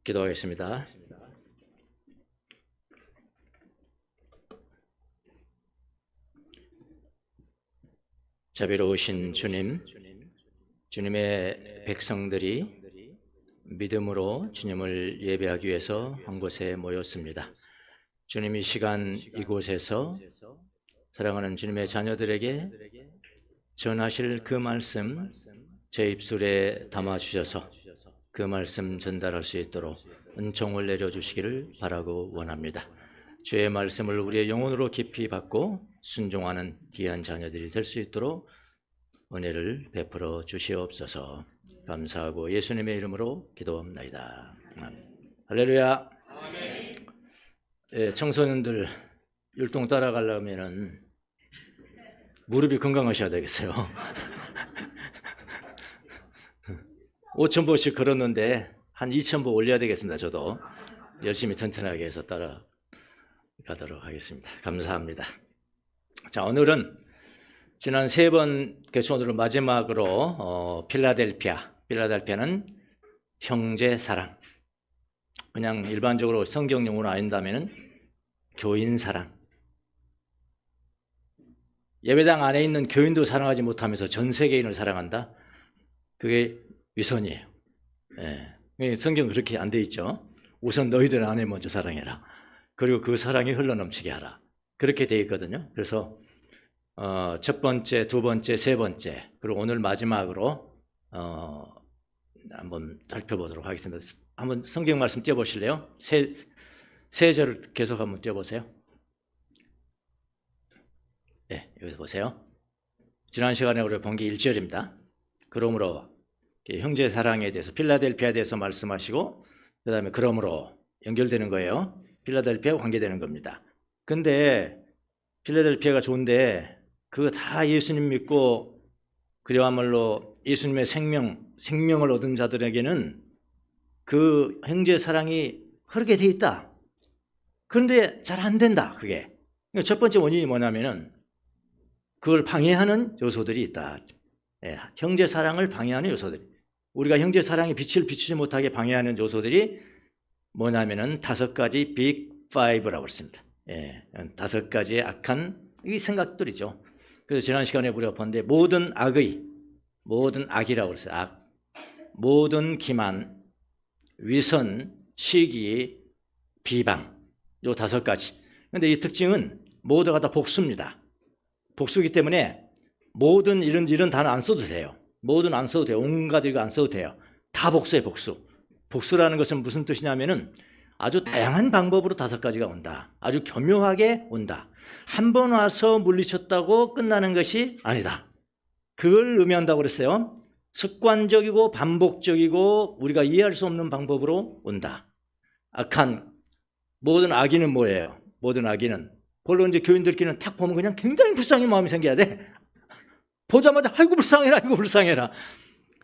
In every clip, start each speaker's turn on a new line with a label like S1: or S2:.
S1: 기도하겠습니다. 자비로우신 주님, 주님의 백성들이 믿음으로 주님을 예배하기 위해서 한 곳에 모였습니다. 주님 이 시간 이곳에서 사랑하는 주님의 자녀들에게 전하실 그 말씀 제 입술에 담아주셔서 그 말씀 전달할 수 있도록 은총을 내려주시기를 바라고 원합니다. 주의 말씀을 우리의 영혼으로 깊이 받고 순종하는 귀한 자녀들이 될 수 있도록 은혜를 베풀어 주시옵소서. 감사하고 예수님의 이름으로 기도합나이다. 할렐루야. 청소년들 율동 따라가려면 무릎이 건강하셔야 되겠어요. 5,000보씩 걸었는데 한 2,000보 올려야 되겠습니다. 저도 열심히 튼튼하게 해서 따라가도록 하겠습니다. 감사합니다. 자, 오늘은 지난 3번 오늘은 마지막으로 필라델피아는 형제 사랑. 그냥 일반적으로 성경 용어로 아닌다면은 교인 사랑. 예배당 안에 있는 교인도 사랑하지 못하면서 전 세계인을 사랑한다. 그게 위선이에요. 성경은 그렇게 안 돼 있죠. 우선 너희들 안에 먼저 사랑해라. 그리고 그 사랑이 흘러넘치게 하라. 그렇게 돼 있거든요. 그래서 첫 번째, 두 번째, 세 번째, 그리고 오늘 마지막으로 한번 살펴보도록 하겠습니다. 한번 성경 말씀 띄워보실래요? 세 절을 계속 한번 띄워보세요. 네, 여기서 보세요. 지난 시간에 우리가 본 게 1절입니다. 그러므로 형제 사랑에 대해서 필라델피아에 대해서 말씀하시고 그 다음에 그러므로 연결되는 거예요. 필라델피아와 관계되는 겁니다. 근데 필라델피아가 좋은데 그거 다 예수님 믿고 그리야말로 예수님의 생명을 얻은 자들에게는 그 형제 사랑이 흐르게 돼 있다. 그런데 잘 안 된다. 그게 첫 번째 원인이 뭐냐면은 그걸 방해하는 요소들이 있다. 형제 사랑을 방해하는 요소들. 우리가 형제 사랑의 빛을 비추지 못하게 방해하는 요소들이 뭐냐면은 5가지 빅 5라고 했습니다. 5가지의 악한 이 생각들이죠. 그래서 지난 시간에 우리가 본데 모든 악이라고 했어요. 악, 모든 기만, 위선, 시기, 비방, 요 5가지. 그런데 이 특징은 모두가 다 복수입니다. 복수이기 때문에 모든 이런 단어 안 써도 돼요. 모든 안 써도 돼요. 온갖 이거 안 써도 돼요. 다 복수예요. 복수. 복수라는 것은 무슨 뜻이냐면은 아주 다양한 방법으로 5가지가 온다. 아주 교묘하게 온다. 한 번 와서 물리쳤다고 끝나는 것이 아니다. 그걸 의미한다고 그랬어요. 습관적이고 반복적이고 우리가 이해할 수 없는 방법으로 온다. 악한 모든 악의는 뭐예요? 모든 악의는 물론 이제 교인들끼리는 탁 보면 그냥 굉장히 불쌍한 마음이 생겨야 돼. 보자마자 아이고 불쌍해라, 아이고 불쌍해라.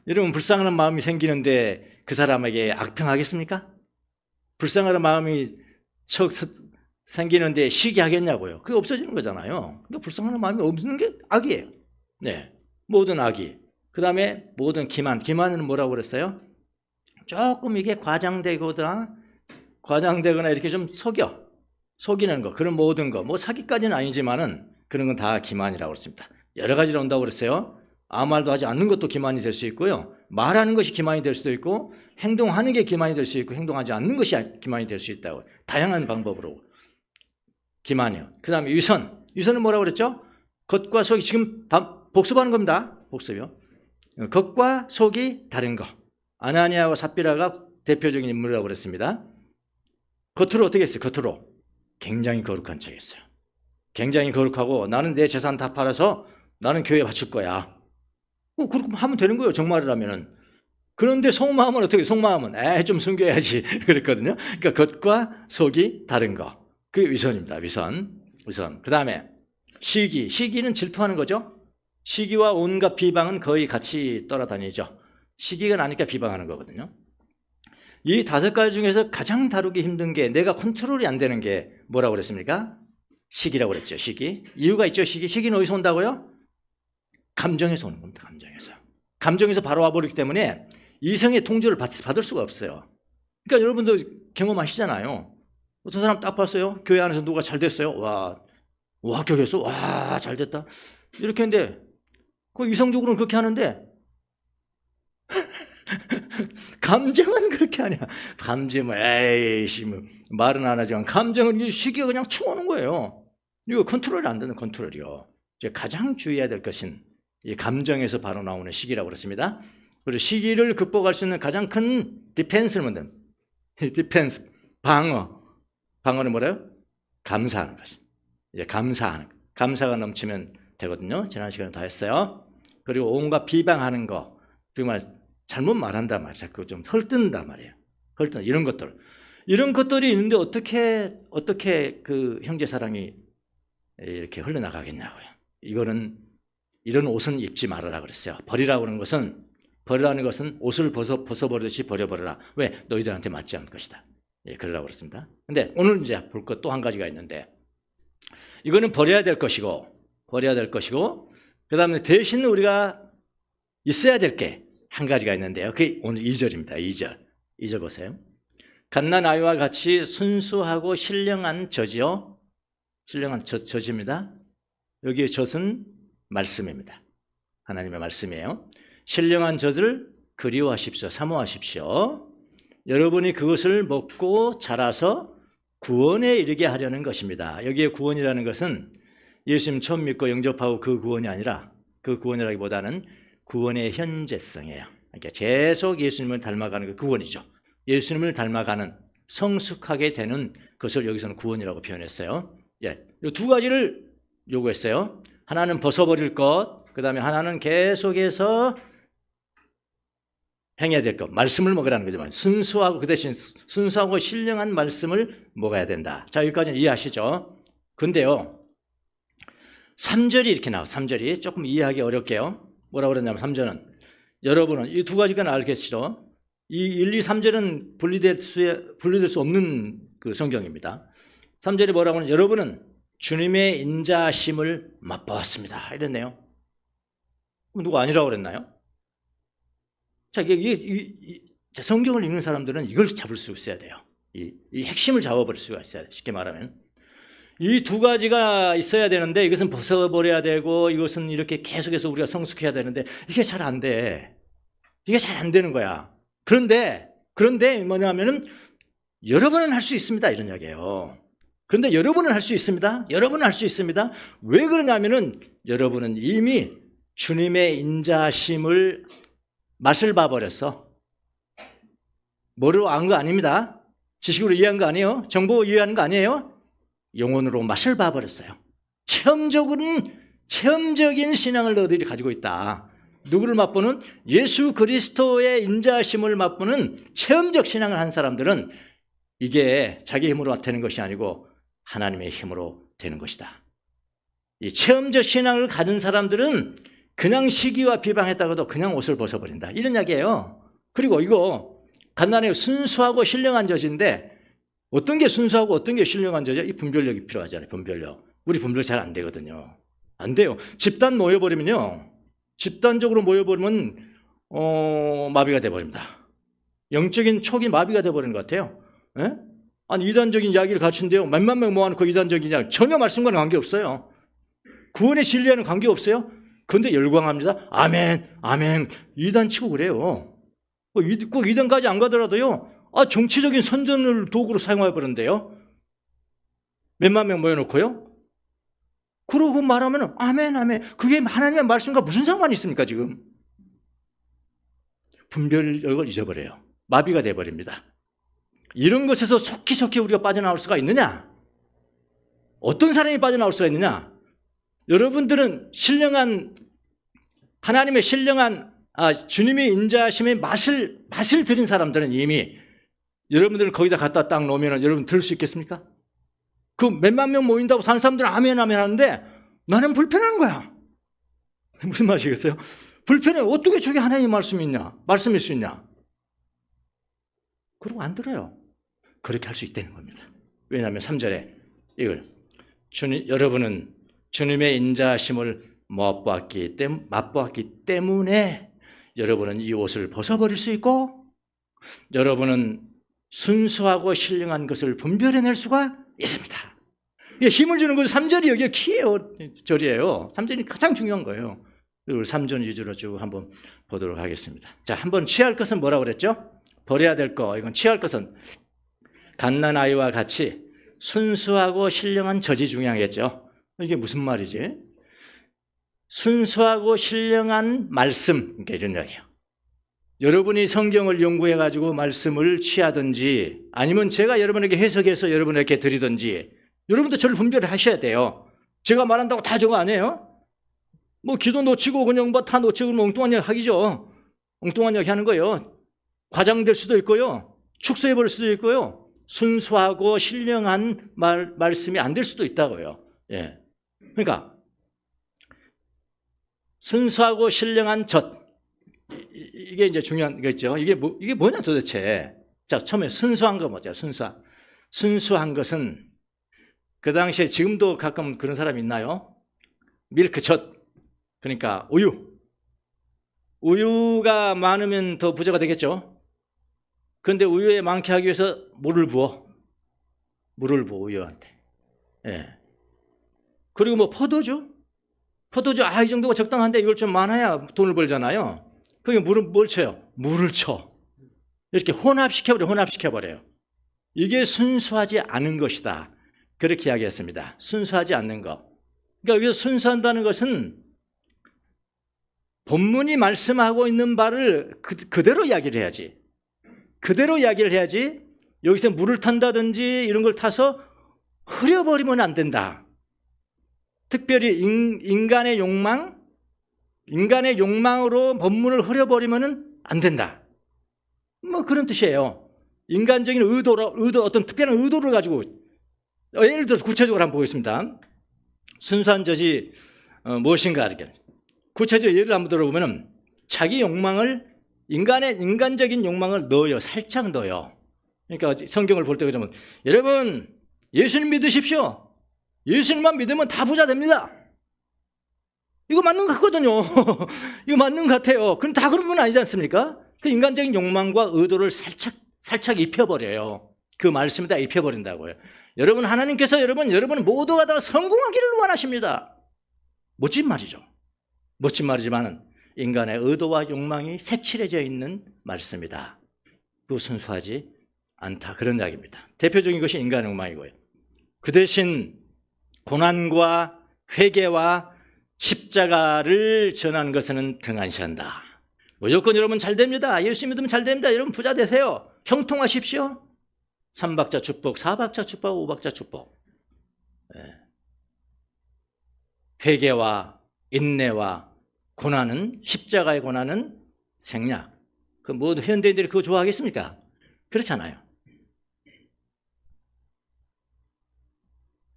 S1: 여러분 불쌍한 마음이 생기는데 그 사람에게 악평하겠습니까? 불쌍한 마음이 생기는데 시기하겠냐고요. 그게 없어지는 거잖아요. 그러니까 불쌍한 마음이 없는 게 악이에요. 네, 모든 악이. 그 다음에 모든 기만은 뭐라고 그랬어요? 조금 이게 과장되거나 이렇게 좀 속이는 거, 그런 모든 거, 뭐 사기까지는 아니지만은 그런 건 다 기만이라고 그랬습니다. 여러 가지로 온다고 그랬어요. 아무 말도 하지 않는 것도 기만이 될 수 있고요. 말하는 것이 기만이 될 수도 있고 행동하는 게 기만이 될 수 있고 행동하지 않는 것이 기만이 될 수 있다고. 다양한 방법으로 기만이요. 그 다음에 위선은 뭐라고 그랬죠? 겉과 속이 지금 복습하는 겁니다. 복습이요. 겉과 속이 다른 거. 아나니아와 삽비라가 대표적인 인물이라고 그랬습니다. 겉으로 어떻게 했어요? 겉으로 굉장히 거룩한 척했어요. 굉장히 거룩하고 나는 내 재산 다 팔아서 나는 교회에 바칠 거야. 그렇게 하면 되는 거예요. 정말이라면은. 그런데 속마음은 어떻게 해요? 속마음은 좀 숨겨야지 그랬거든요. 그러니까 겉과 속이 다른 거. 그게 위선입니다. 위선. 그 다음에 시기는 질투하는 거죠. 시기와 온갖 비방은 거의 같이 따라다니죠. 시기가 나니까 비방하는 거거든요. 이 5가지 중에서 가장 다루기 힘든 게 내가 컨트롤이 안 되는 게 뭐라고 그랬습니까? 시기라고 그랬죠. 시기. 이유가 있죠. 시기는 어디서 온다고요? 감정에서 오는 겁니다. 감정에서 바로 와버리기 때문에 이성의 통제를 받을 수가 없어요. 그러니까 여러분도 경험하시잖아요. 어떤 사람 딱 봤어요. 교회 안에서 누가 잘 됐어요. 와 합격했어. 와 잘 됐다. 이렇게 했는데 그 이성적으로는 그렇게 하는데 감정은 그렇게 하냐. 감정은 에이씨 뭐 말은 안 하지만 감정은 이 시기가 그냥 쳐오는 거예요. 이거 컨트롤이 안 되는 컨트롤이요. 이제 가장 주의해야 될 것은 이 감정에서 바로 나오는 시기라고 그렇습니다. 그리고 시기를 극복할 수 있는 가장 큰 디펜스를 만든 디펜스 방어는 뭐래요? 감사하는 거죠. 이제 감사가 넘치면 되거든요. 지난 시간에 다 했어요. 그리고 온갖 비방하는 거, 정말 잘못 말한단 말이에요. 자꾸 좀 헐뜯는단 말이에요. 이런 것들이 있는데 어떻게 그 형제 사랑이 이렇게 흘러나가겠냐고요. 이런 옷은 입지 말아라 그랬어요. 버리라는 것은 옷을 벗어버리듯이 버려버려라. 왜? 너희들한테 맞지 않을 것이다. 예, 그러라고 그랬습니다. 근데 오늘 이제 볼 것 또 한 가지가 있는데, 이거는 버려야 될 것이고, 그 다음에 대신 우리가 있어야 될 게 한 가지가 있는데요. 그게 오늘 2절입니다. 2절 보세요. 갓난 아이와 같이 순수하고 신령한 젖이요. 신령한 젖입니다. 여기에 젖은 말씀입니다. 하나님의 말씀이에요. 신령한 젖을 그리워하십시오. 사모하십시오. 여러분이 그것을 먹고 자라서 구원에 이르게 하려는 것입니다. 여기에 구원이라는 것은 예수님 처음 믿고 영접하고 그 구원이 아니라, 그 구원이라기보다는 구원의 현재성이에요. 그러니까 계속 예수님을 닮아가는 그 구원이죠. 예수님을 닮아가는, 성숙하게 되는 것을 여기서는 구원이라고 표현했어요. 예, 이 두 가지를 요구했어요. 하나는 벗어버릴 것, 그 다음에 하나는 계속해서 행해야 될 것, 말씀을 먹으라는 거죠. 순수하고, 그 대신 순수하고 신령한 말씀을 먹어야 된다. 자, 여기까지는 이해하시죠? 근데요, 3절이 이렇게 나와요. 3절이 조금 이해하기 어렵게요. 뭐라고 그러냐면 3절은, 여러분은 이 두 가지가 알겠죠? 이 1, 2, 3절은 분리될 수 없는 그 성경입니다. 3절이 뭐라고 하냐면, 여러분은 주님의 인자하심을 맛보았습니다. 이랬네요. 그럼 누가 아니라고 그랬나요? 자, 성경을 읽는 사람들은 이걸 잡을 수 있어야 돼요. 이 핵심을 잡아버릴 수가 있어야 돼요. 쉽게 말하면. 이 두 가지가 있어야 되는데, 이것은 벗어버려야 되고, 이것은 이렇게 계속해서 우리가 성숙해야 되는데, 이게 잘 안 돼. 이게 잘 안 되는 거야. 그런데 뭐냐면은, 여러분은 할 수 있습니다. 이런 이야기예요. 그런데 여러분은 할 수 있습니다. 왜 그러냐면은, 여러분은 이미 주님의 인자심을 맛을 봐버렸어. 뭐로 안 거 아닙니다. 지식으로 이해한 거 아니에요. 정보 이해하는 거 아니에요. 영혼으로 맛을 봐버렸어요. 체험적인 신앙을 너희들이 가지고 있다. 누구를 맛보는? 예수 그리스도의 인자하심을 맛보는 체험적 신앙을 한 사람들은 이게 자기 힘으로 되는 것이 아니고 하나님의 힘으로 되는 것이다. 이 체험적 신앙을 가진 사람들은 그냥 시기와 비방했다가도 그냥 옷을 벗어버린다. 이런 이야기예요. 그리고 이거 간단해요. 순수하고 신령한 젖인데, 어떤 게 순수하고 어떤 게 신령한 젖이야? 이 분별력이 필요하잖아요. 분별력. 우리 분별 잘 안 되거든요. 안 돼요. 집단적으로 모여버리면 마비가 돼버립니다. 영적인 촉이 마비가 돼버리는 것 같아요. 예? 아니, 이단적인 이야기를 가르치는데요, 몇만 명 모아놓고 이단적인 이야기, 전혀 말씀과는 관계없어요. 구원의 진리와는 관계없어요. 그런데 열광합니다. 아멘, 아멘. 이단 치고 그래요. 꼭 이단까지 안 가더라도요, 정치적인 선전을 도구로 사용해버렸는데요. 몇만 명 모여놓고요. 그러고 말하면 아멘, 아멘. 그게 하나님의 말씀과 무슨 상관이 있습니까, 지금? 분별력을 잊어버려요. 마비가 돼버립니다. 이런 것에서 속히 우리가 빠져나올 수가 있느냐? 어떤 사람이 빠져나올 수가 있느냐? 여러분들은 하나님의 주님의 인자하심의 맛을 들인 사람들은 이미, 여러분들은 거기다 갖다 딱 놓으면 여러분 들을 수 있겠습니까? 그 몇만 명 모인다고 사는 사람들은 아멘, 아멘 하는데 나는 불편한 거야. 무슨 말이겠어요? 불편해. 어떻게 저게 하나님의 말씀일 수 있냐? 그러고 안 들어요. 그렇게 할 수 있다는 겁니다. 왜냐하면 3절에 이걸, 여러분은 주님의 인자하심을 맛보았기 때문에 여러분은 이 옷을 벗어버릴 수 있고, 여러분은 순수하고 신령한 것을 분별해낼 수가 있습니다. 이게 힘을 주는 건 3절이 여기가 키예요. 절이에요. 3절이 가장 중요한 거예요. 우리 3절 위주로 쭉 한번 보도록 하겠습니다. 자, 한번 취할 것은 뭐라고 그랬죠? 버려야 될 거. 이건 취할 것은 갓난아이와 같이 순수하고 신령한 젖이 중요하겠죠. 이게 무슨 말이지? 순수하고 신령한 말씀, 그러니까 이런 이야기예요. 여러분이 성경을 연구해가지고 말씀을 취하든지 아니면 제가 여러분에게 해석해서 여러분에게 드리든지 여러분도 저를 분별을 하셔야 돼요. 제가 말한다고 다 저거 아니에요? 뭐 기도 놓치고 그냥 뭐 다 놓치고 엉뚱한 이야기 하기죠. 엉뚱한 이야기 하는 거예요. 과장될 수도 있고요. 축소해버릴 수도 있고요. 순수하고 신령한 말씀이 안 될 수도 있다고요. 예. 그러니까 순수하고 신령한 젖. 이게 이제 중요한 거죠. 이게 뭐냐 도대체. 자, 처음에 순수한 거 뭐죠? 순수한 것은 그 당시에 지금도 가끔 그런 사람 있나요? 밀크 젖. 그러니까 우유가 많으면 더 부자가 되겠죠. 그런데 우유에 많게 하기 위해서 물을 부어 우유한테. 예. 그리고 뭐 포도주, 이 정도가 적당한데 이걸 좀 많아야 돈을 벌잖아요. 그게 뭘 쳐요? 물을 쳐. 이렇게 혼합시켜버려요. 이게 순수하지 않은 것이다. 그렇게 이야기했습니다. 순수하지 않는 것. 그러니까 여기서 순수한다는 것은 본문이 말씀하고 있는 바를 그대로 이야기를 해야지. 여기서 물을 탄다든지 이런 걸 타서 흐려버리면 안 된다. 특별히 인간의 욕망으로 본문을 흐려버리면 안 된다. 뭐 그런 뜻이에요. 인간적인 어떤 특별한 의도를 가지고 예를 들어서 구체적으로 한번 보겠습니다. 순수한 젖이 무엇인가? 구체적으로 예를 한번 들어보면 자기 욕망을 인간적인 욕망을 살짝 넣어요. 그러니까 성경을 볼 때 그러면 여러분 예수님 믿으십시오. 예수님만 믿으면 다 부자 됩니다. 이거 맞는 것 같거든요. 이거 맞는 것 같아요. 그럼 다 그런 건 아니지 않습니까? 그 인간적인 욕망과 의도를 살짝 입혀버려요. 그 말씀에다 입혀버린다고요. 여러분 하나님께서 여러분 모두가 다 성공하기를 원하십니다. 멋진 말이죠. 멋진 말이지만 인간의 의도와 욕망이 색칠해져 있는 말씀이다. 그 순수하지 않다. 그런 이야기입니다. 대표적인 것이 인간의 욕망이고요. 그 대신 고난과 회개와 십자가를 전하는 것은 등한시한다. 무조건 여러분 잘 됩니다. 예수 믿으면 잘 됩니다. 여러분 부자 되세요. 형통하십시오. 3박자 축복, 4박자 축복, 5박자 축복. 회개와 인내와 고난은, 십자가의 고난은 생략. 그 뭐 현대인들이 그거 좋아하겠습니까? 그렇잖아요.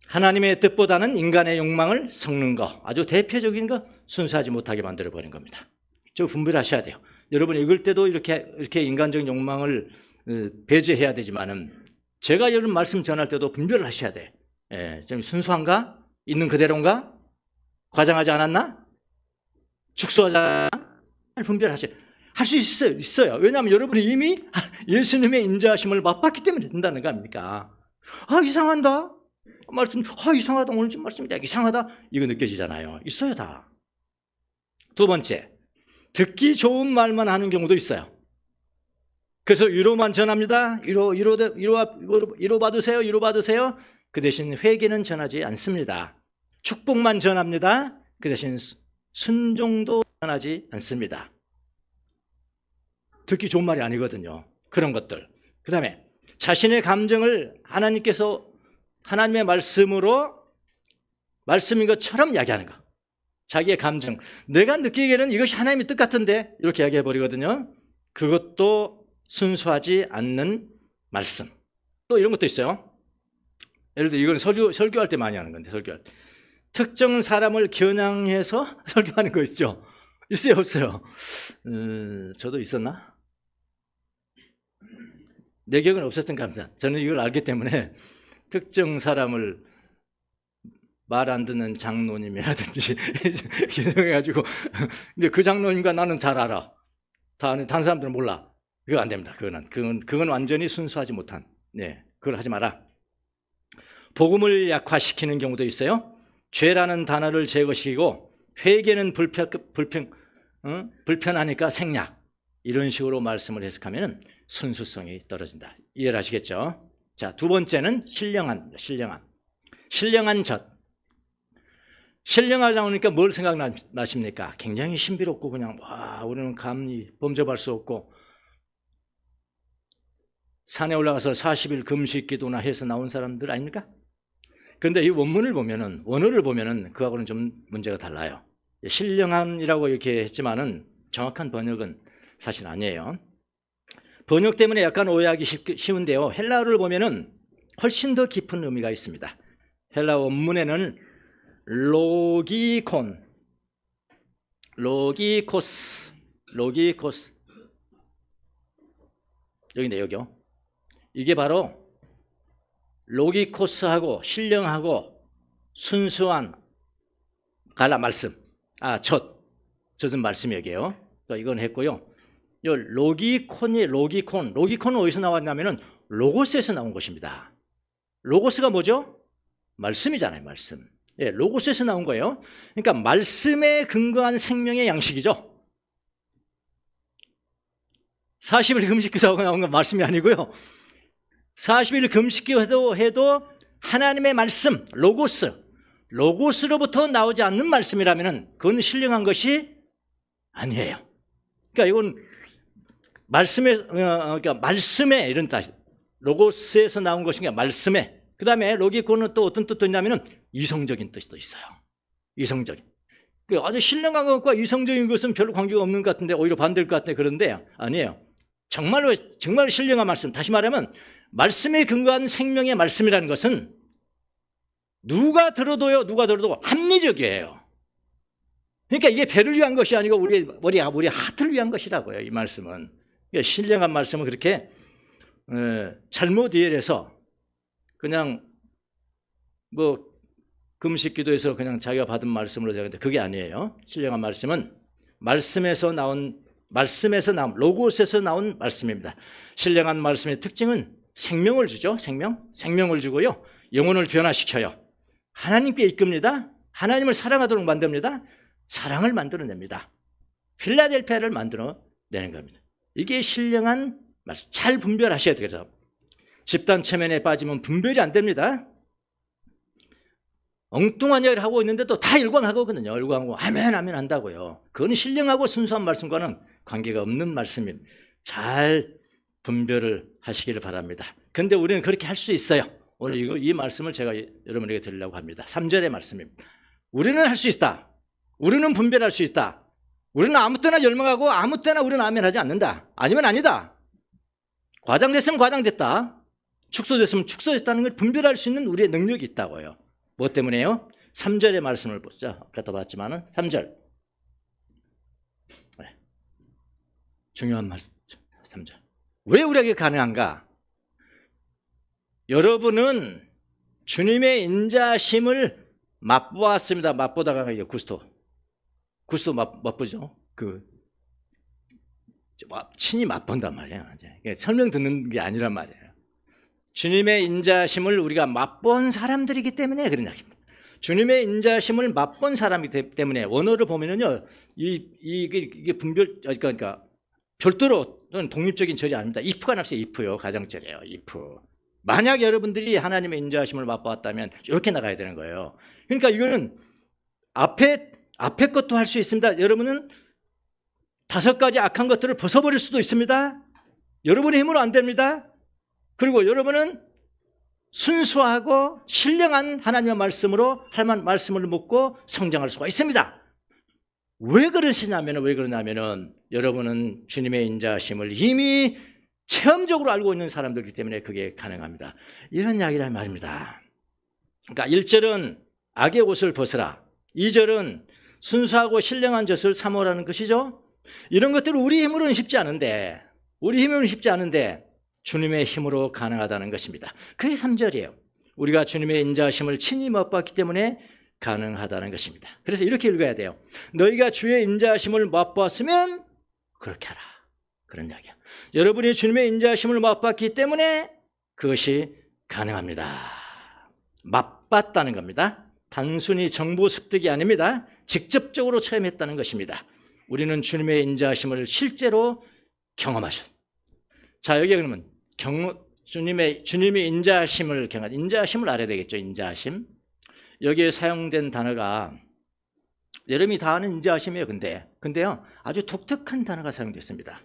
S1: 하나님의 뜻보다는 인간의 욕망을 섞는 거, 아주 대표적인 거 순수하지 못하게 만들어버린 겁니다. 저 분별하셔야 돼요. 여러분 읽을 때도 이렇게 인간적인 욕망을 배제해야 되지만은 제가 여러분 말씀 전할 때도 분별을 하셔야 돼. 좀 순수한가? 있는 그대로인가? 과장하지 않았나? 축소하지 않았나? 분별하셔야 돼요. 할 수 있어요. 왜냐하면 여러분이 이미 예수님의 인자하심을 맛봤기 때문에 된다는 거 아닙니까? 이상한다. 이상하다. 오늘 좀 말씀이 이상하다. 이거 느껴지잖아요. 있어요, 다. 두 번째, 듣기 좋은 말만 하는 경우도 있어요. 그래서 위로만 전합니다. 위로 받으세요. 그 대신 회개는 전하지 않습니다. 축복만 전합니다. 그 대신 순종도 전하지 않습니다. 듣기 좋은 말이 아니거든요. 그런 것들. 그 다음에 자신의 감정을 하나님의 말씀인 것처럼 이야기하는 거. 자기의 감정. 내가 느끼기에는 이것이 하나님의 뜻 같은데 이렇게 이야기해버리거든요. 그것도 순수하지 않는 말씀. 또 이런 것도 있어요. 예를 들어 이건 설교할 때 많이 하는 건데 설교할 때. 특정 사람을 겨냥해서 설교하는 거 있죠. 있어요, 없어요? 저도 있었나? 내 기억은 없었던 것 같습니다. 저는 이걸 알기 때문에 특정 사람을 말 안 듣는 장로님이 하든지 겨냥해가지고 근데 그 장로님과 나는 잘 알아. 다른 사람들은 몰라. 그거 안 됩니다. 그건 완전히 순수하지 못한. 네, 그걸 하지 마라. 복음을 약화시키는 경우도 있어요. 죄라는 단어를 제거시키고 회개는 불편하니까 생략. 이런 식으로 말씀을 해석하면 순수성이 떨어진다. 이해하시겠죠? 자, 두 번째는 신령한 젖. 신령하다 보니까 뭘 생각나십니까? 굉장히 신비롭고 그냥 와, 우리는 감히 범접할 수 없고 산에 올라가서 40일 금식 기도나 해서 나온 사람들 아닙니까? 그런데 이 원문을 보면은, 원어를 보면은 그하고는 좀 문제가 달라요. 신령한이라고 이렇게 했지만은 정확한 번역은 사실 아니에요. 번역 때문에 약간 오해하기 쉬운데요. 헬라어를 보면은 훨씬 더 깊은 의미가 있습니다. 헬라 원문에는 로기코스 여기네, 여기요. 이게 바로 로기코스하고 신령하고 순수한 말씀. 젖은 말씀 여기에요. 이건 했고요. 이 로기콘은 어디서 나왔냐면은 로고스에서 나온 것입니다. 로고스가 뭐죠? 말씀이잖아요, 말씀. 예, 로고스에서 나온 거예요. 그러니까 말씀에 근거한 생명의 양식이죠. 40일 금식기도하고 나온 건 말씀이 아니고요. 40일 금식기도 해도 하나님의 말씀, 로고스로부터 나오지 않는 말씀이라면 그건 신령한 것이 아니에요. 그러니까 이건 말씀에 이런 뜻, 로고스에서 나온 것인가 말씀에. 그 다음에 로기콘은 또 어떤 뜻도 있냐면은 이성적인 뜻도 있어요. 이성적인. 아주 신령한 것과 이성적인 것은 별로 관계가 없는 것 같은데 오히려 반대일 것 같은데 그런데 아니에요. 정말 신령한 말씀. 다시 말하면 말씀에 근거한 생명의 말씀이라는 것은 누가 들어도 합리적이에요. 그러니까 이게 배를 위한 것이 아니고 우리 하트를 위한 것이라고요. 이 말씀은. 그러니까 신령한 말씀은 그렇게 잘못 이해해서 그냥 금식 기도에서 그냥 자기가 받은 말씀으로 되는데 그게 아니에요. 신령한 말씀은 말씀에서 나온 로고스에서 나온 말씀입니다. 신령한 말씀의 특징은 생명을 주죠. 생명을 주고요. 영혼을 변화시켜요. 하나님께 이끕니다. 하나님을 사랑하도록 만듭니다. 사랑을 만들어냅니다. 필라델피아를 만들어내는 겁니다. 이게 신령한 말씀. 잘 분별하셔야 돼요. 집단 체면에 빠지면 분별이 안 됩니다. 엉뚱한 이야기를 하고 있는데도 다 일광하거든요. 일광하고 아멘 한다고요. 그건 신령하고 순수한 말씀과는 관계가 없는 말씀입니다. 잘 분별을 하시기를 바랍니다. 그런데 우리는 그렇게 할 수 있어요. 오늘 이 말씀을 제가 여러분에게 드리려고 합니다. 3절의 말씀입니다. 우리는 할 수 있다. 우리는 분별할 수 있다. 우리는 아무 때나 열망하고 아무 때나 우리는 아멘 하지 않는다. 아니면 아니다. 과장됐으면 과장됐다. 축소됐으면 축소됐다는 걸 분별할 수 있는 우리의 능력이 있다고요. 뭐 때문에요? 3절의 말씀을 보자. 아까도 봤지만은 3절. 네. 중요한 말씀. 3절. 왜 우리에게 가능한가? 여러분은 주님의 인자심을 맛보았습니다. 맛보다가 이게 구스토 맛보죠. 친히 맛본단 말이에요. 설명 듣는 게 아니란 말이에요. 주님의 인자심을 우리가 맛본 사람들이기 때문에 그런 이야기입니다. 주님의 인자심을 맛본 사람이기 때문에 원어를 보면은요, 이게 그러니까 별도로 독립적인 절이 아닙니다. if가 나왔어요. if요. 가정절이에요. if. 만약 여러분들이 하나님의 인자심을 맛보았다면 이렇게 나가야 되는 거예요. 그러니까 이거는 앞에 것도 할 수 있습니다. 여러분은 5가지 악한 것들을 벗어버릴 수도 있습니다. 여러분의 힘으로 안 됩니다. 그리고 여러분은 순수하고 신령한 하나님의 말씀으로 할 만한 말씀을 묻고 성장할 수가 있습니다. 왜 그러냐면은 여러분은 주님의 인자심을 이미 체험적으로 알고 있는 사람들이기 때문에 그게 가능합니다. 이런 이야기란 말입니다. 그러니까 1절은 악의 옷을 벗으라. 2절은 순수하고 신령한 젖을 사모라는 것이죠. 이런 것들은 우리 힘으로는 쉽지 않은데 주님의 힘으로 가능하다는 것입니다. 그게 3절이에요. 우리가 주님의 인자심을 친히 맛봤기 때문에 가능하다는 것입니다. 그래서 이렇게 읽어야 돼요. 너희가 주의 인자심을 맛보았으면 그렇게 하라. 그런 이야기야. 여러분이 주님의 인자하심을 맛봤기 때문에 그것이 가능합니다. 맛봤다는 겁니다. 단순히 정보 습득이 아닙니다. 직접적으로 체험했다는 것입니다. 우리는 주님의 인자하심을 실제로 경험하셨. 자, 여기 그러면 주님의 인자하심을 경험, 인자하심을 알아야 되겠죠. 인자하심. 여기에 사용된 단어가 여러분이 다 아는 인자하심이에요. 근데요, 아주 독특한 단어가 사용됐습니다.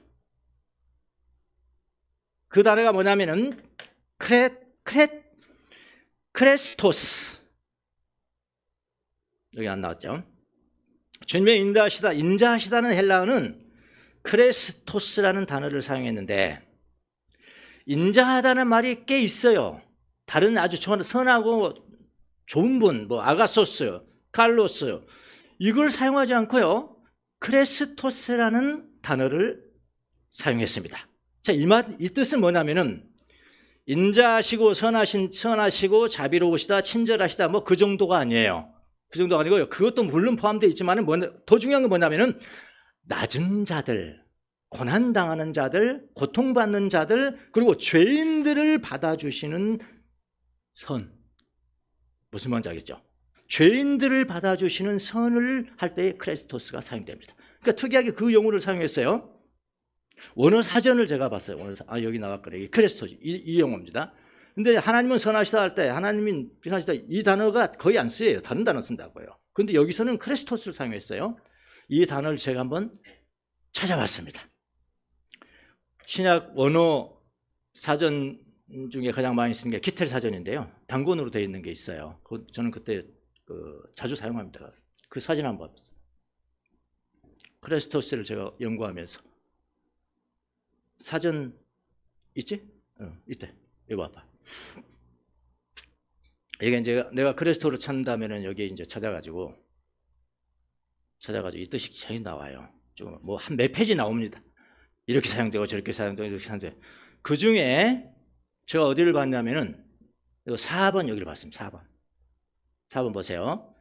S1: 그 단어가 뭐냐면은 크레스토스. 여기 안 나왔죠? 주님의 인자하시다는 헬라어는 크레스토스라는 단어를 사용했는데, 인자하다는 말이 꽤 있어요. 다른 아주 선하고 좋은 분, 뭐 아가소스, 칼로스, 이걸 사용하지 않고요, 크레스토스라는 단어를 사용했습니다. 자, 이 뜻은 뭐냐면은 인자하시고 선하시고 자비로우시다, 친절하시다, 뭐 그 정도가 아니에요. 그 정도가 아니고요. 그것도 물론 포함되어 있지만 더 중요한 건 뭐냐면은 낮은 자들, 고난당하는 자들, 고통받는 자들, 그리고 죄인들을 받아주시는 선. 무슨 말인지 알겠죠? 죄인들을 받아주시는 선을 할 때에 크레스토스가 사용됩니다. 그러니까 특이하게 그 용어를 사용했어요. 원어 사전을 제가 봤어요. 여기 나왔거든요. 크레스토스, 이 용어입니다. 근데 하나님은 선하시다 할 때, 하나님은 비난하시다, 이 단어가 거의 안 쓰여요. 다른 단어 쓴다고요. 그런데 여기서는 크레스토스를 사용했어요. 이 단어를 제가 한번 찾아봤습니다. 신약 원어 사전 중에 가장 많이 쓰는 게 기텔 사전인데요. 단권으로 되어 있는 게 있어요. 저는 그때 자주 사용합니다. 그 사진 한번. 크레스토스를 제가 연구하면서. 사전 있지? 이때. 이거 봐봐. 이게 이제 내가 크레스토를 찾는다면은 여기 이제 찾아가지고 이 뜻이 잘 나와요. 좀 뭐 한 몇 페이지 나옵니다. 이렇게 사용되고 저렇게 사용되고 이렇게 사용되고. 그 중에 제가 어디를 봤냐면은 4번 여기를 봤습니다. 4번 보세요.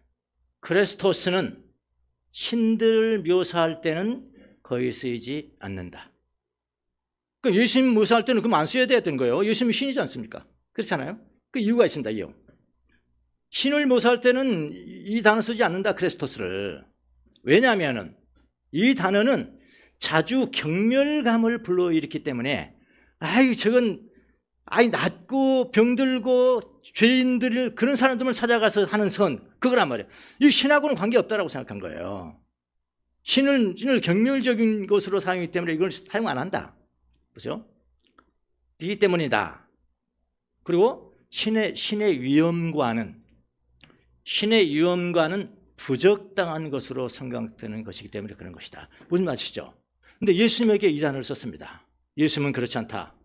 S1: 크레스토스는 신들을 묘사할 때는 거의 쓰이지 않는다. 그러니까 예수님 묘사할 때는 그럼 안 써야 되던 거예요. 예수님이 신이지 않습니까? 그렇잖아요. 그 이유가 있습니다. 이유. 신을 묘사할 때는 이 단어 쓰지 않는다. 크레스토스를. 왜냐하면 이 단어는 자주 경멸감을 불러일으키기 때문에 저건 낮고 병들고 죄인들을 그런 사람들을 찾아가서 하는 선 그거란 말이에요. 이 신하고는 관계없다라고 생각한 거예요. 신을 경멸적인 것으로 사용하기 때문에 이걸 사용 안 한다. 그죠? 이기 때문이다. 그리고 신의 위엄과는 부적당한 것으로 생각되는 것이기 때문에 그런 것이다. 무슨 말이시죠? 근데 예수님에게 이 단어를 썼습니다. 예수님은 그렇지 않다.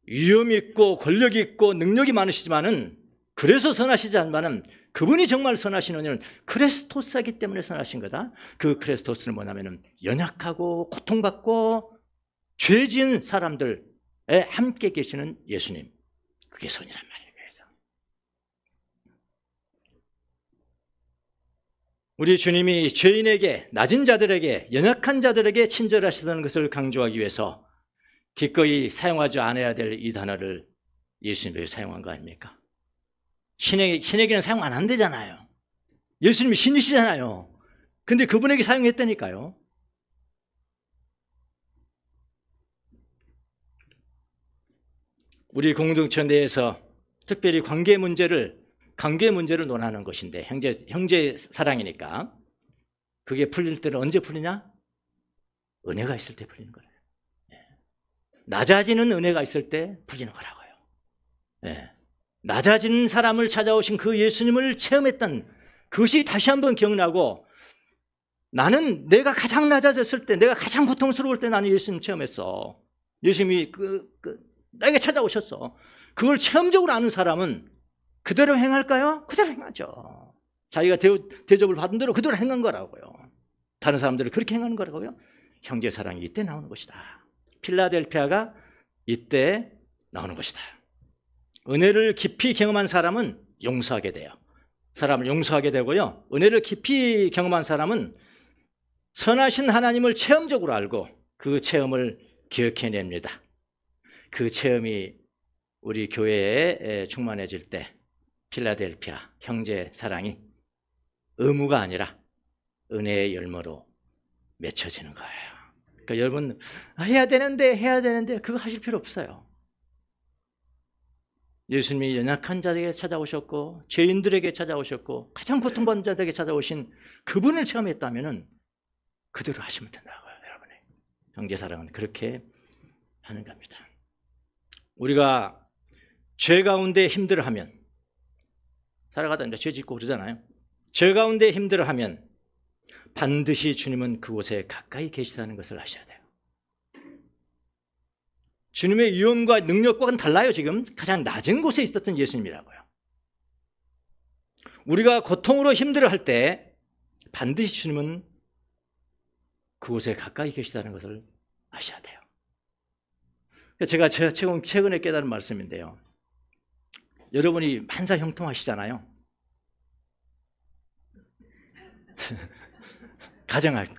S1: 위엄 있고 권력 있고 능력이 많으시지만은 그래서 선하시지 않지만은 그분이 정말 선하신 은혜는 크레스토스이기 때문에 선하신 거다. 그 크레스토스는 뭐냐면은 연약하고 고통받고 죄 지은 사람들에 함께 계시는 예수님. 그게 선이란 말이에요. 우리 주님이 죄인에게, 낮은 자들에게, 연약한 자들에게 친절하시다는 것을 강조하기 위해서 기꺼이 사용하지 않아야 될 이 단어를 예수님이 사용한 거 아닙니까? 신에게는 사용 안 한대잖아요. 예수님이 신이시잖아요. 근데 그분에게 사용했다니까요. 우리 공동체 내에서 특별히 관계 문제를 논하는 것인데 형제 사랑이니까 그게 풀릴 때는 언제 풀리냐? 은혜가 있을 때 풀리는 거예요. 낮아지는 은혜가 있을 때 풀리는 거라고요. 낮아진 사람을 찾아오신 그 예수님을 체험했던 그것이 다시 한번 기억나고 나는 내가 가장 낮아졌을 때 내가 가장 고통스러울 때 나는 예수님 체험했어. 예수님이 나에게 찾아오셨어. 그걸 체험적으로 아는 사람은 그대로 행할까요? 그대로 행하죠. 자기가 대접을 받은 대로 그대로 행한 거라고요. 다른 사람들을 그렇게 행하는 거라고요. 형제 사랑이 이때 나오는 것이다. 필라델피아가 이때 나오는 것이다. 은혜를 깊이 경험한 사람은 용서하게 돼요. 사람을 용서하게 되고요. 은혜를 깊이 경험한 사람은 선하신 하나님을 체험적으로 알고 그 체험을 기억해냅니다. 그 체험이 우리 교회에 충만해질 때 필라델피아 형제 사랑이 의무가 아니라 은혜의 열매로 맺혀지는 거예요. 그러니까 여러분 해야 되는데 그거 하실 필요 없어요. 예수님이 연약한 자들에게 찾아오셨고 죄인들에게 찾아오셨고 가장 고통받는 자들에게 찾아오신 그분을 체험했다면 그대로 하시면 된다고요. 여러분의 형제사랑은 그렇게 하는 겁니다. 우리가 죄 가운데 힘들어하면 살아가다 이제 죄 짓고 그러잖아요. 죄 가운데 힘들어하면 반드시 주님은 그곳에 가까이 계시다는 것을 아셔야 돼요. 주님의 위엄과 능력과는 달라요. 지금 가장 낮은 곳에 있었던 예수님이라고요. 우리가 고통으로 힘들어할 때 반드시 주님은 그곳에 가까이 계시다는 것을 아셔야 돼요. 제가 최근에 깨달은 말씀인데요. 여러분이 만사형통하시잖아요.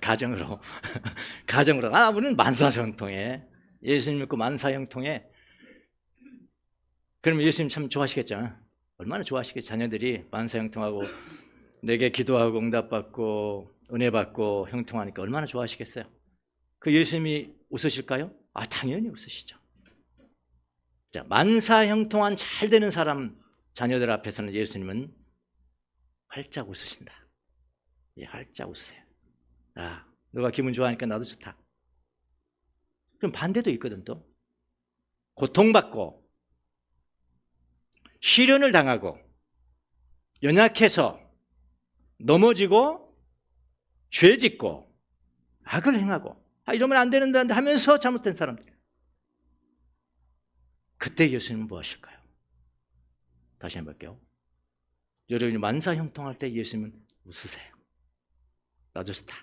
S1: 가정으로 우리는 만사형통해. 예수님 믿고 만사형통해. 그러면 예수님 참 좋아하시겠죠. 얼마나 좋아하시겠죠. 자녀들이 만사형통하고 내게 기도하고 응답받고 은혜 받고 형통하니까 얼마나 좋아하시겠어요. 그 예수님이 웃으실까요? 당연히 웃으시죠. 자, 만사형통한 잘 되는 사람 자녀들 앞에서는 예수님은 활짝 웃으신다. 활짝 웃으세요. 너가 기분 좋아하니까 나도 좋다. 그럼 반대도 있거든. 또 고통받고 시련을 당하고 연약해서 넘어지고 죄짓고 악을 행하고 이러면 안 되는데 하면서 잘못된 사람들, 그때 예수님은 뭐 하실까요? 다시 한번 볼게요. 여러분이 만사형통할 때 예수님은 웃으세요. 나도 좋다.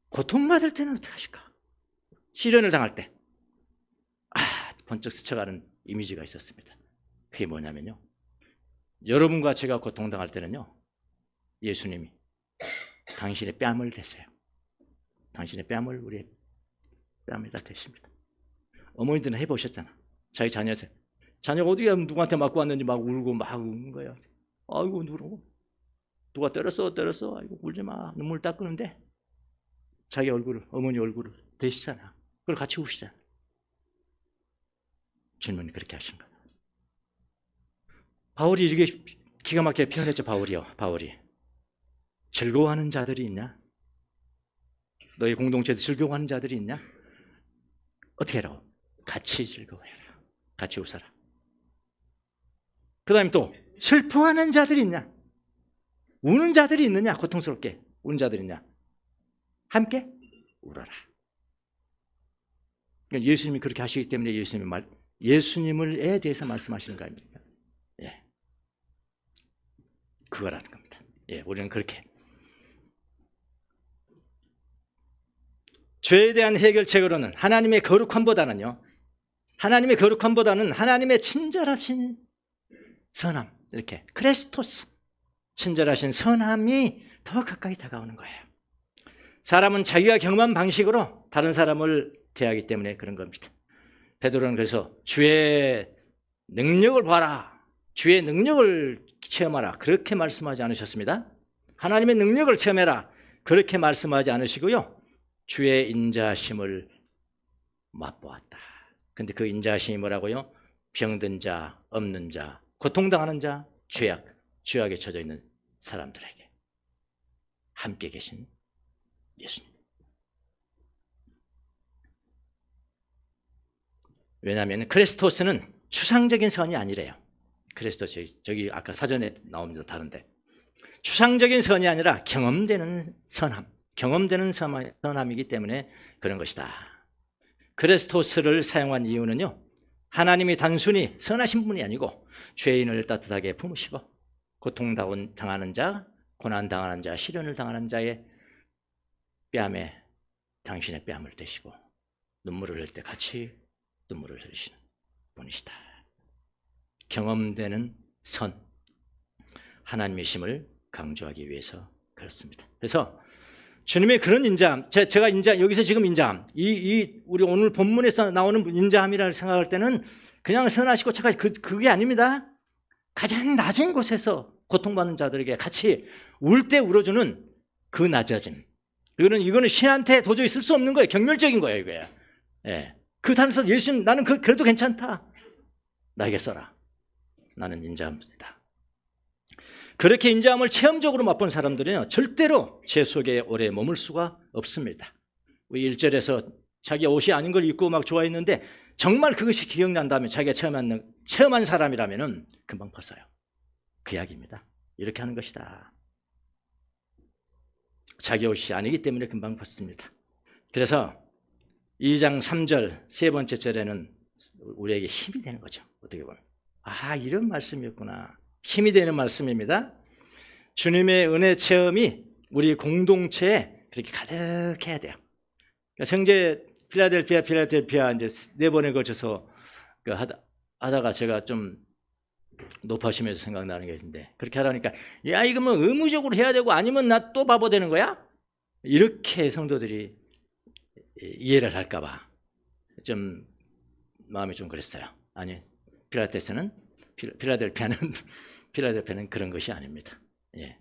S1: 고통받을 때는 어떻게 하실까? 시련을 당할 때 번쩍 스쳐가는 이미지가 있었습니다. 그게 뭐냐면요, 여러분과 제가 고통당할 때는요, 예수님이 당신의 뺨을 대세요. 당신의 뺨을 우리의 뺨에다 대십니다. 어머니들은 해보셨잖아. 자기 자녀가 어디가 누구한테 맞고 왔는지 막 울고 막 우는 거예요. 아이고 누가 때렸어. 아이고 울지 마. 눈물 닦는데 자기 얼굴을, 어머니 얼굴을 대시잖아. 그걸 같이 우시잖아. 주님은 그렇게 하신 거예요. 바울이 이렇게 기가 막히게 표현했죠. 바울이 즐거워하는 자들이 있냐? 너희 공동체에 즐거워하는 자들이 있냐? 어떻게 하라고? 같이 즐거워해라. 같이 웃어라. 그 다음에 또 슬퍼하는 자들이 있냐? 우는 자들이 있느냐? 고통스럽게 우는 자들이 있냐? 함께 울어라. 예수님이 그렇게 하시기 때문에 예수님을에 대해서 말씀하시는 거 아닙니까? 그거라는 겁니다. 우리는 그렇게 죄에 대한 해결책으로는 하나님의 거룩함보다는 하나님의 친절하신 선함, 이렇게 크레스토스, 친절하신 선함이 더 가까이 다가오는 거예요. 사람은 자기가 경험한 방식으로 다른 사람을 대하기 때문에 그런 겁니다. 베드로는 그래서 주의 능력을 봐라, 주의 능력을 체험하라, 그렇게 말씀하지 않으셨습니다. 하나님의 능력을 체험해라, 그렇게 말씀하지 않으시고요, 주의 인자하심을 맛보았다. 근데 그 인자하심이 뭐라고요? 병든 자, 없는 자, 고통당하는 자, 죄악에 처져 있는 사람들에게 함께 계신 예수님. 왜냐하면 크리스토스는 추상적인 선이 아니래요. 크리스토스, 저기 아까 사전에 나옵니다. 다른데 추상적인 선이 아니라 경험되는 선함이기 때문에 그런 것이다. 크리스토스를 사용한 이유는요, 하나님이 단순히 선하신 분이 아니고 죄인을 따뜻하게 품으시고 고통당하는 자, 고난당하는 자, 시련을 당하는 자의 뺨에 당신의 뺨을 대시고 눈물을 흘릴 때 같이 눈물을 흘리시는 분이시다. 경험되는 선, 하나님의 심을 강조하기 위해서 그렇습니다. 그래서 주님의 그런 인자함, 제가 여기서 지금 인자함, 우리 오늘 본문에서 나오는 인자함이라고 생각할 때는 그냥 선하시고 착하시 그게 아닙니다. 가장 낮은 곳에서 고통받는 자들에게 같이 울 때 울어주는 그 낮아짐. 이거는 신한테 도저히 쓸 수 없는 거예요. 경멸적인 거예요, 이거야. 예. 그 단에서 예수님, 나는 그래도 괜찮다. 나에게 써라. 나는 인자합니다. 그렇게 인자함을 체험적으로 맛본 사람들은 절대로 제 속에 오래 머물 수가 없습니다. 1절에서 자기 옷이 아닌 걸 입고 막 좋아했는데 정말 그것이 기억난다면 자기가 체험한 사람이라면 금방 벗어요. 그 이야기입니다. 이렇게 하는 것이다. 자기 옷이 아니기 때문에 금방 벗습니다. 그래서 2장 3절 세 번째 절에는 우리에게 힘이 되는 거죠. 어떻게 보면 이런 말씀이었구나. 힘이 되는 말씀입니다. 주님의 은혜 체험이 우리 공동체에 그렇게 가득해야 돼요. 그러니까 성제 필라델피아 이제 4번에 걸쳐서 하다가 제가 좀 높아지면서 생각나는 게 있는데, 그렇게 하라니까 야 이거 뭐 의무적으로 해야 되고 아니면 나 또 바보 되는 거야? 이렇게 성도들이 이해를 할까봐 좀 마음이 좀 그랬어요. 아니, 필라델피아는 그런 것이 아닙니다. 예.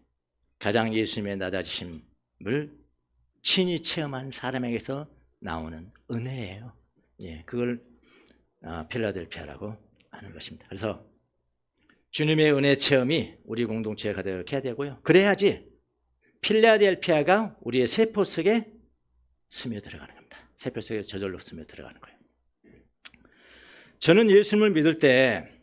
S1: 가장 예수님의 낮아지심을 친히 체험한 사람에게서 나오는 은혜예요. 예, 그걸 필라델피아라고 하는 것입니다. 그래서 주님의 은혜 체험이 우리 공동체에 가득해야 되고요. 그래야지 필라델피아가 우리의 세포 속에 스며들어가는 겁니다. 세포 속에 저절로 스며들어가는 거예요. 저는 예수님을 믿을 때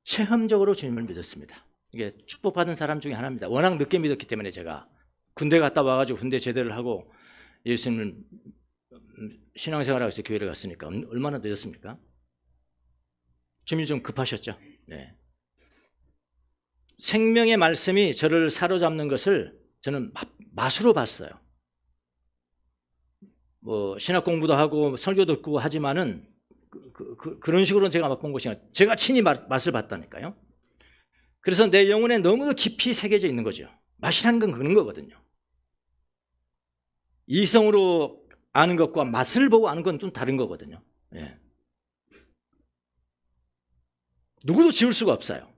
S1: 체험적으로 주님을 믿었습니다. 이게 축복받은 사람 중에 하나입니다. 워낙 늦게 믿었기 때문에 제가 군대 갔다 와가지고 군대 제대를 하고 예수님을 신앙생활하고 있어서 교회를 갔으니까 얼마나 늦었습니까? 주님이 좀 급하셨죠. 네. 생명의 말씀이 저를 사로잡는 것을 저는 맛으로 봤어요. 뭐 신학 공부도 하고 설교 듣고 하지만은 그런 식으로는 제가 맛본 것이 아니라 제가 친히 맛을 봤다니까요. 그래서 내 영혼에 너무도 깊이 새겨져 있는 거죠. 맛이라는 건 그런 거거든요. 이성으로 아는 것과 맛을 보고 아는 건 좀 다른 거거든요. 예. 누구도 지울 수가 없어요.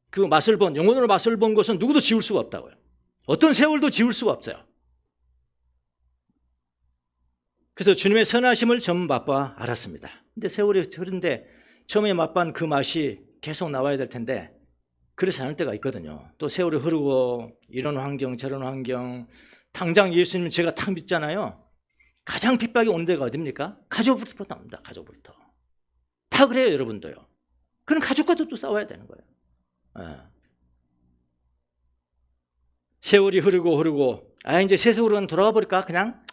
S1: 그 영혼으로 맛을 본 것은 누구도 지울 수가 없다고요. 어떤 세월도 지울 수가 없어요. 그래서 주님의 선하심을 전 맛봐 알았습니다. 근데 세월이 흐른데 처음에 맛본 그 맛이 계속 나와야 될 텐데 그렇지 않을 때가 있거든요. 또 세월이 흐르고 이런 환경 저런 환경, 당장 예수님 제가 탁 믿잖아요. 가장 핍박이 오는 데가 어딥니까? 가족부터 나옵니다. 가족부터. 다 그래요, 여러분도요. 그럼 가족과도 또 싸워야 되는 거예요. 예. 세월이 흐르고 이제 세상으로는 돌아가 버릴까? 그냥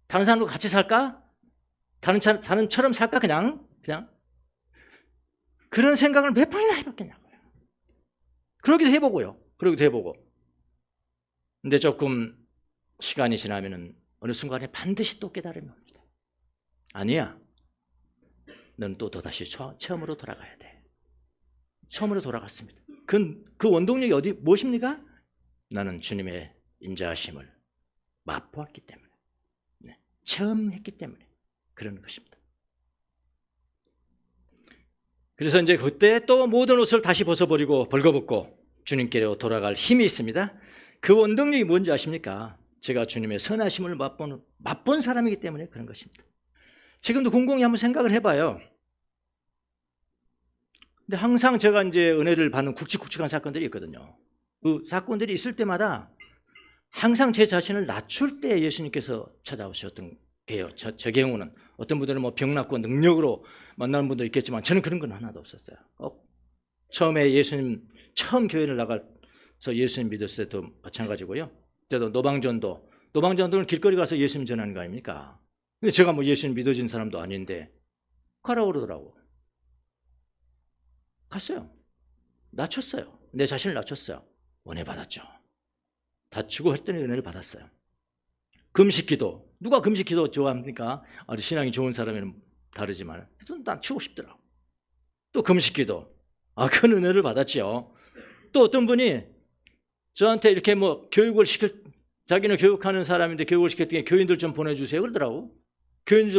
S1: 다른 사람과 같이 살까? 다른 사람처럼 살까? 그냥 그런 생각을 몇 번이나 해봤겠냐고요. 그러기도 해보고요. 근데 조금 시간이 지나면은 어느 순간에 반드시 또 깨달음이 옵니다. 아니야. 너는 또 다시 처음으로 돌아가야 돼. 처음으로 돌아갔습니다. 그 원동력이 무엇입니까? 나는 주님의 인자하심을 맛보았기 때문에, 체험했기 때문에 그러는 것입니다. 그래서 이제 그때 또 모든 옷을 다시 벗어버리고 벌거벗고 주님께로 돌아갈 힘이 있습니다. 그 원동력이 뭔지 아십니까? 제가 주님의 선하심을 맛본 사람이기 때문에 그런 것입니다. 지금도 곰곰이 한번 생각을 해봐요. 근데 항상 제가 이제 은혜를 받는 굵직굵직한 사건들이 있거든요. 그 사건들이 있을 때마다 항상 제 자신을 낮출 때 예수님께서 찾아오셨던 게요. 저 경우는 어떤 분들은 뭐 병났고 능력으로 만나는 분도 있겠지만 저는 그런 건 하나도 없었어요. 처음에 처음 교회를 나가서 예수님 믿었을 때도 마찬가지고요. 저도 노방전도는 길거리 가서 예수님 전하는 거 아닙니까? 근데 제가 뭐 예수님 믿어진 사람도 아닌데 가라고 그러더라고. 갔어요. 낮췄어요. 내 자신을 낮췄어요. 은혜 받았죠. 다치고 했더니 은혜를 받았어요. 금식기도, 누가 금식기도 좋아합니까? 신앙이 좋은 사람에는 다르지만 낮추고 싶더라고. 또 금식기도, 큰 은혜를 받았지요. 또 어떤 분이 저한테 이렇게 뭐 교육을 자기는 교육하는 사람인데 교육을 시켰더니 교인들 좀 보내주세요 그러더라고.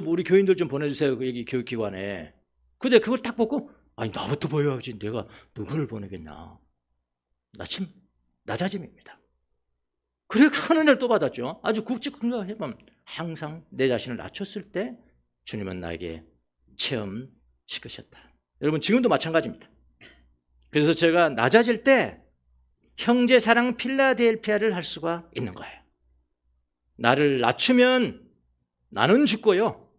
S1: 우리 교인들 좀 보내주세요 그 얘기 교육기관에. 근데 그걸 딱 보고 아니 나부터 보여야지 내가 누구를 보내겠냐. 낮아짐입니다. 그래 큰 은혜를 또 받았죠. 아주 굵직굵직하면 항상 내 자신을 낮췄을 때 주님은 나에게 체험시키셨다. 여러분 지금도 마찬가지입니다. 그래서 제가 낮아질 때 형제사랑 필라델피아를 할 수가 있는 거예요. 나를 낮추면 나는 죽고요.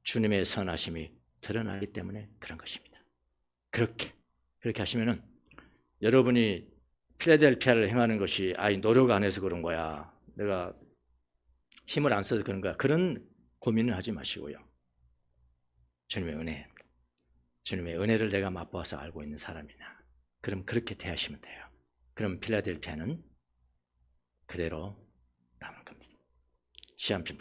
S1: 주님의 선하심이 드러나기 때문에 그런 것입니다. 그렇게 하시면은 여러분이 필라델피아를 행하는 것이 노력 안 해서 그런 거야. 내가 힘을 안 써서 그런 거야. 그런 고민을 하지 마시고요. 주님의 은혜를 내가 맛보아서 알고 있는 사람이냐. 그럼 그렇게 대하시면 돼요. 그럼 필라델피아는 그대로 남은 겁니다. 시한편